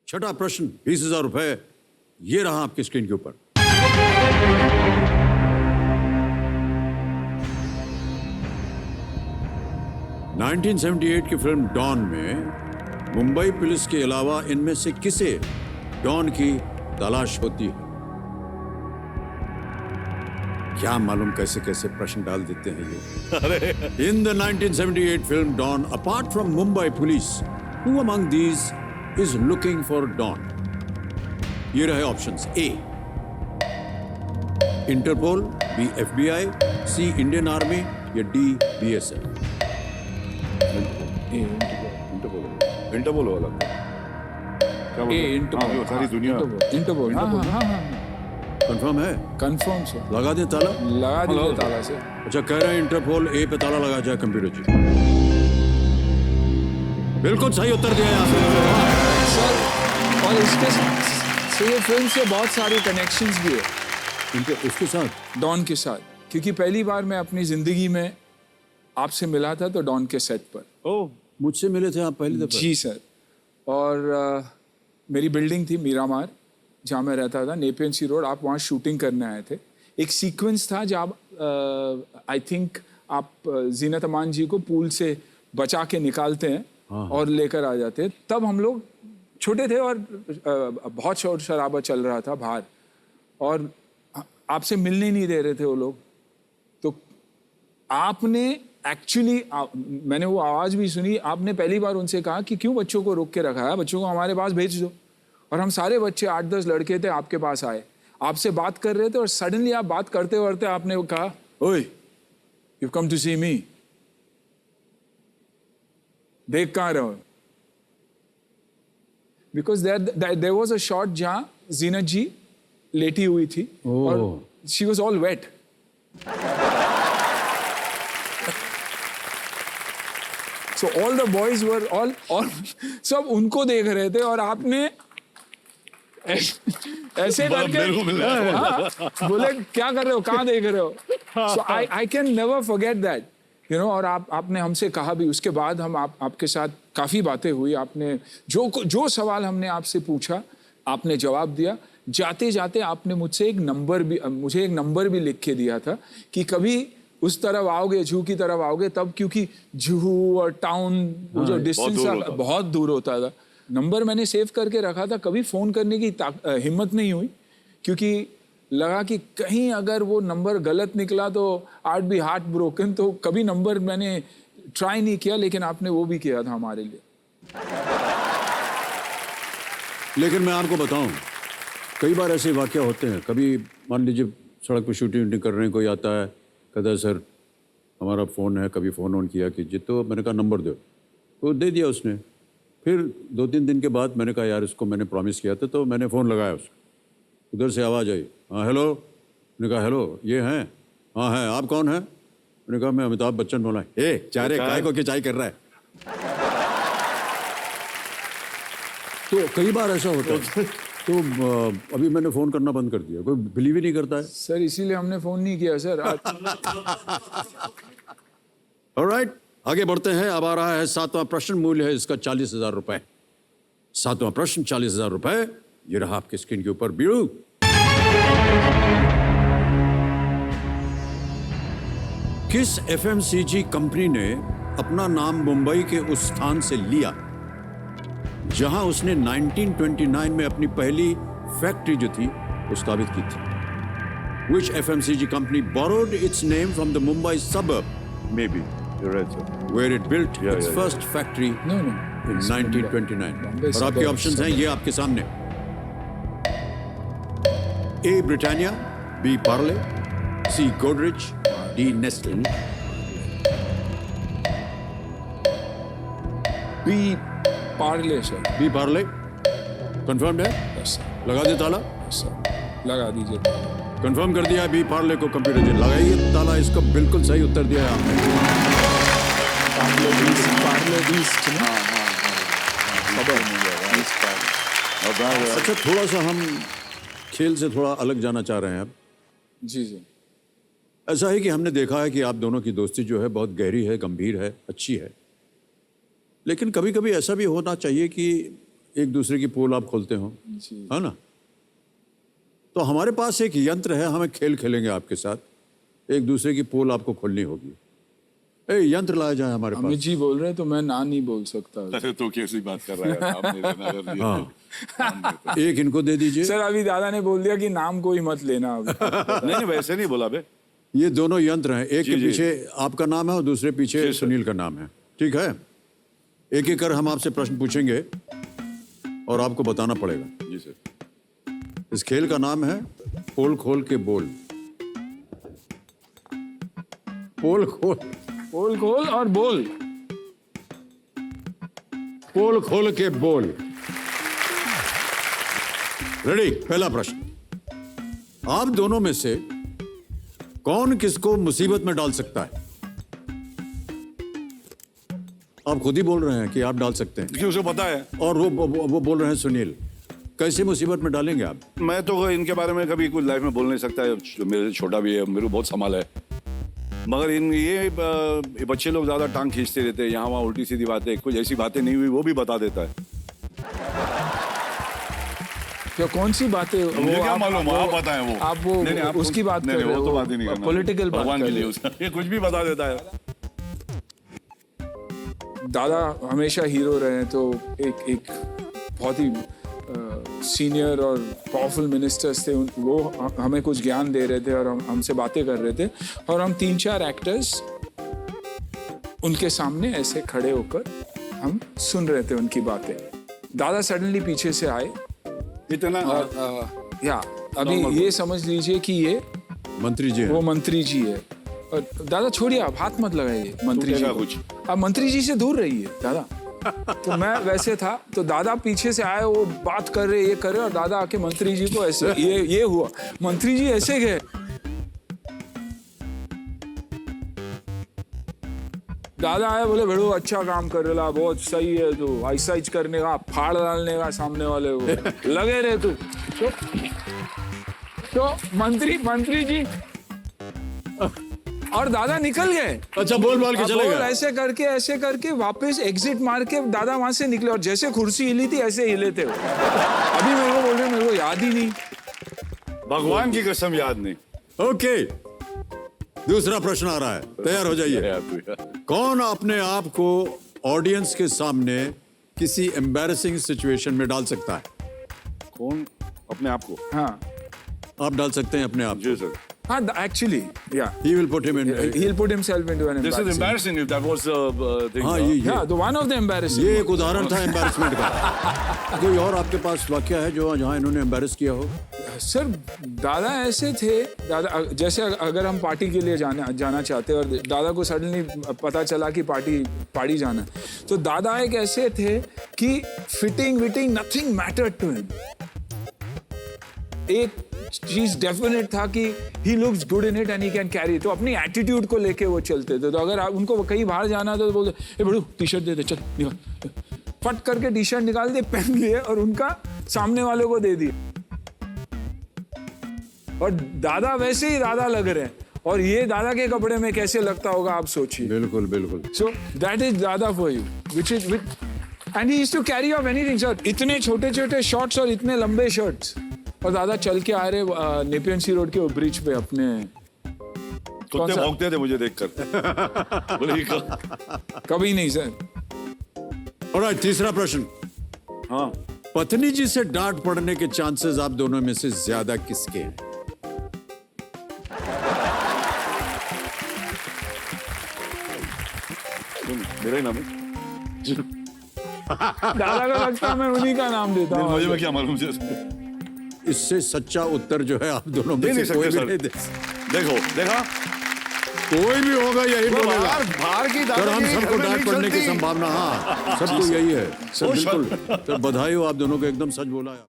छठा प्रश्न 20,000 रुपए, ये रहा आपकी स्क्रीन के ऊपर। नाइनटीन 1978 की फिल्म डॉन में मुंबई पुलिस के अलावा इनमें से किसे डॉन की तलाश होती है? क्या मालूम कैसे कैसे प्रश्न डाल देते हैं ये। In the 1978 film Don, apart from Mumbai police, who among these is looking for Don? ये रहे options. A Interpol, B FBI, C Indian Army या डी बीएसएफ। इंटरपोल वाला क्या बोलते हैं? हाँ, सारी दुनिया इंटरपोल। हाँ, कंफर्म है? Confirm sir. लगा दें ताला? लगा दीजिए ताला से। अच्छा, कह रहे हैं इंटरपोल, ए पे ताला लगा जाए कंप्यूटर जी। बिल्कुल सही उत्तर दिया है आपने सर, और इसके से ये फिल्म से बहुत सारे कनेक्शंस भी है इसके साथ, डॉन के साथ, क्योंकि पहली बार मैं अपनी जिंदगी में आपसे मिला था तो डॉन के सेट पर। ओह, मुझसे मिले थे आप पहली दफा? जी सर। और मेरी बिल्डिंग थी मीरामार, जहाँ मैं रहता था, नेपियन सी रोड। आप वहाँ शूटिंग करने आए थे। एक सीक्वेंस था जब आई थिंक आप जीनत अमान जी को पूल से बचा के निकालते हैं और लेकर आ जाते हैं। तब हम लोग छोटे थे और बहुत शोर शराबा चल रहा था बाहर, और आपसे मिलने नहीं दे रहे थे वो लोग। तो आपने एक्चुअली, मैंने वो आवाज़ भी सुनी, आपने पहली बार उनसे कहा कि क्यों बच्चों को रोक के रखा है, बच्चों को हमारे पास भेज दो। और हम सारे बच्चे 8-10 लड़के थे, आपके पास आए, आपसे बात कर रहे थे, और सडनली आप बात करते करते आपने कहा, ओए यू कम टू सी मी, देख कहाँ रहो? Because there was a shot जहाँ जीनत जी लेटी हुई थी और she was all wet. So all the boys were all सब उनको देख रहे थे, और आपने ऐसे करके बोले क्या कर रहे हो, कहाँ देख रहे हो? So I can never forget that, you know. और आपने हमसे कहा भी, उसके बाद हम आपके साथ काफ़ी बातें हुई। आपने जो सवाल हमने आपसे पूछा आपने जवाब दिया। जाते जाते आपने मुझे एक नंबर भी लिख के दिया था कि कभी उस तरफ आओगे, जूहू की तरफ आओगे तब, क्योंकि जूहू और टाउन वो जो डिस्टेंस बहुत दूर होता था। नंबर मैंने सेव करके रखा था, कभी फ़ोन करने की हिम्मत नहीं हुई, क्योंकि लगा कि कहीं अगर वो नंबर गलत निकला तो आर्ट बी हार्ट ब्रोकन। तो कभी नंबर मैंने ट्राई नहीं किया, लेकिन आपने वो भी किया था हमारे लिए। लेकिन मैं आपको बताऊं, कई बार ऐसे वाक़या होते हैं। कभी मान लीजिए सड़क पर शूटिंग कर रहे हैं, कोई आता है, कहता है सर हमारा फ़ोन है, कभी फ़ोन ऑन किया कीजिए। तो मैंने कहा नंबर दो, तो दे दिया उसने। फिर 2-3 दिन के बाद मैंने कहा यार इसको मैंने प्रॉमिस किया था, तो मैंने फ़ोन लगाया उसको। उधर से आवाज़ आई, हाँ हेलो। मैंने कहा हेलो, ये हैं? हाँ हैं, आप कौन हैं? मैंने कहा मैं अमिताभ बच्चन बोला। चारे काय को खिंचाई कर रहा है। तो कई बार ऐसा होता है। तो अभी मैंने फ़ोन करना बंद कर दिया, कोई बिलीव ही नहीं करता है। सर इसीलिए हमने फ़ोन नहीं किया सर। ऑलराइट, आगे बढ़ते हैं। अब आ रहा है 7वां प्रश्न, मूल्य है इसका 40,000 रुपए। 7वां प्रश्न 40,000 रुपए, ये रहा आपके स्क्रीन के ऊपर। बीड़ू, किस एफएमसीजी कंपनी ने अपना नाम मुंबई के उस स्थान से लिया जहां उसने 1929 में अपनी पहली फैक्ट्री जो थी वो स्थापित की थी? Which FMCG company borrowed its name from the Mumbai suburb, maybe you're right sir, where it built its first factory No. in 1929? Bombay और आपके suburb, ऑप्शंस हैं ये आपके सामने। A Britannia, B Parle, C Godrej, D Nestle. B Parle sir. B Parle confirmed है? Yes sir. लगा दे ताला? यस सर, लगा दीजिए। कंफर्म कर दिया बी पार्ले को। कंप्यूटर जी लगाइए ताला, इसका बिल्कुल सही उत्तर दिया है आपने। पार्ले ईस्ट ना? अच्छा, थोड़ा सा हम खेल से थोड़ा अलग जाना चाह रहे हैं अब। जी जी। ऐसा है कि हमने देखा है कि आप दोनों की दोस्ती जो है बहुत गहरी है, गंभीर है, अच्छी है। लेकिन कभी कभी ऐसा भी होना चाहिए कि एक दूसरे की पोल आप खोलते हो, है ना? तो हमारे पास एक यंत्र है, हमें खेल खेलेंगे आपके साथ, एक दूसरे की पोल आपको खोलनी होगी। यंत्र लाया जाए हमारे पास। अमित जी बोल रहे हैं तो मैं ना नहीं बोल सकता। अरे तो कैसी बात कर रहा है? आपने लेना कर दिया। हाँ, एक इनको दे दीजिए। सर अभी दादा ने बोल दिया कि नाम कोई मत लेना अब। नहीं वैसे नहीं बोला बे। ये दोनों यंत्र हैं, एक जी, के जी। पीछे आपका नाम है और दूसरे पीछे सुनील का नाम है, ठीक है? एक एक कर हम आपसे प्रश्न पूछेंगे और आपको बताना पड़ेगा। जी सर। इस खेल का नाम है पोल खोल के बोल। पोल खोल, पोल खोल और बोल। पोल खोल के बोल। रेडी? पहला प्रश्न, आप दोनों में से कौन किसको मुसीबत में डाल सकता है? आप खुद ही बोल रहे हैं कि आप डाल सकते हैं, क्योंकि उसे पता है। और वो बोल रहे हैं सुनील, कैसे मुसीबत में डालेंगे आप? मैं तो इनके बारे में कभी कुछ लाइफ में बोल नहीं सकता है, मेरे से छोटा भी है, मेरे को बहुत संभाल है। मगर ये बच्चे लोग ज्यादा टांग खींचते रहते हैं, यहाँ वहाँ उल्टी सीधी बातें, कुछ ऐसी बातें नहीं हुई वो भी बता देता है। क्या कौन सी बातें? मुझे क्या मालूम, आप बताएं वो। आप वो नहीं, आप उसकी बात कर नहीं, रहे वो तो बात ही नहीं हो, करना। पॉलिटिकल बात भगवान कर के रहे लिए हो। उसका ये कुछ भी बता देता है। दादा हमेशा हीरो रहे हैं, तो एक बहुत ही सीनियर और पावरफुल मिनिस्टर्स थे, वो हमें कुछ ज्ञान दे रहे थे और हमसे बातें कर रहे थे, और हम 3-4 एक्टर्स उनके सामने ऐसे खड़े होकर हम सुन रहे थे उनकी बातें। दादा सडनली पीछे से आए इतना और अभी ये समझ लीजिए कि ये मंत्री जी हैं। वो मंत्री जी है। और दादा छोड़िए, आप हाथ मत लगाइए मंत्री जी को। कुछ आप मंत्री जी से दूर रहिए दादा। तो मैं वैसे था, तो दादा पीछे से आए, वो बात कर रहे, ये कर रहे, और दादा आके मंत्री जी को ऐसे ये हुआ, मंत्री जी ऐसे गए। दादा आए, बोले बड़ो अच्छा काम कर रहा, बहुत सही है, तो ऐसा करने का, फाड़ डालने का सामने वाले को लगे रहे तू। तो मंत्री जी और दादा निकल गए। अच्छा, बोल के चले गए। ऐसे करके वापस एग्जिट मार के दादा वहां से निकले, और जैसे कुर्सी हिली थी ऐसे हिले थे वो। अभी मेरे को बोल रहे, मेरे को याद ही नहीं। भगवान की कसम याद नहीं। ओके, दूसरा प्रश्न आ रहा है, तैयार हो जाइए। कौन अपने आप को ऑडियंस के सामने किसी एम्बैरेसिंग सिचुएशन में डाल सकता है? कौन अपने आप को? हाँ, आप डाल सकते हैं अपने आप जी सर। हाँ, actually, yeah. He will put him in. He'll put himself into an This is embarrassing. embarrassing if that was thing. हाँ, ये Yeah, the one of the embarrassing. ये एक उदाहरण था एम्बैरेसमेंट का। कोई और आपके पास वाकया है जो जहाँ इन्होंने एम्बैरेस किया हो? सर दादा ऐसे थे, दादा जैसे अगर हम पार्टी के लिए जाना चाहते और दादा को सडनली पता चला कि पार्टी जाना है, तो दादा एक ऐसे थे कि फिटिंग विटिंग नथिंग मैटर्ड टू हिम। एक चीज डेफिनेट था कि he looks good in it and he can carry, तो अपनी एटीट्यूड को लेके वो चलते थे। तो अगर उनको कहीं बाहर जाना था तो बोलते, ए बड़ू टी शर्ट दे दे, चल निकाल, फट करके टी शर्ट निकाल दे, पहन लिए और उनका सामने वाले को दे दिया। और दादा वैसे ही दादा लग रहे हैं, और ये दादा के कपड़े में कैसे लगता होगा आप सोचिए। बिल्कुल बिल्कुल। सो दैट इज दादा for you, which and he used to carry of anything sir, इतने छोटे छोटे शॉर्ट्स और इतने लंबे शर्ट्स। और दादा चल के आ रहे नेपियन सी रोड के ब्रिज पे अपने, कुत्ते भौंकते थे मुझे देखकर। बोले कभी नहीं सर। ऑलराइट, तीसरा प्रश्न। हाँ, पत्नी जी से डांट पड़ने के चांसेस आप दोनों में से ज्यादा किसके हैं? मेरा ही नाम है। दादा का लगता है मैं उन्हीं का नाम देता हूँ। मुझे क्या मालूम से? इससे सच्चा उत्तर जो है आप दोनों में नहीं से कोई भी सकते नहीं सर। दे। देखो देखा, कोई भी होगा यही बोलेगा। बाहर की सर, हम सबको डांट पड़ने की संभावना, हाँ सबको यही है सर। वो बिल्कुल सर, बधाई हो, आप दोनों को एकदम सच बोला है।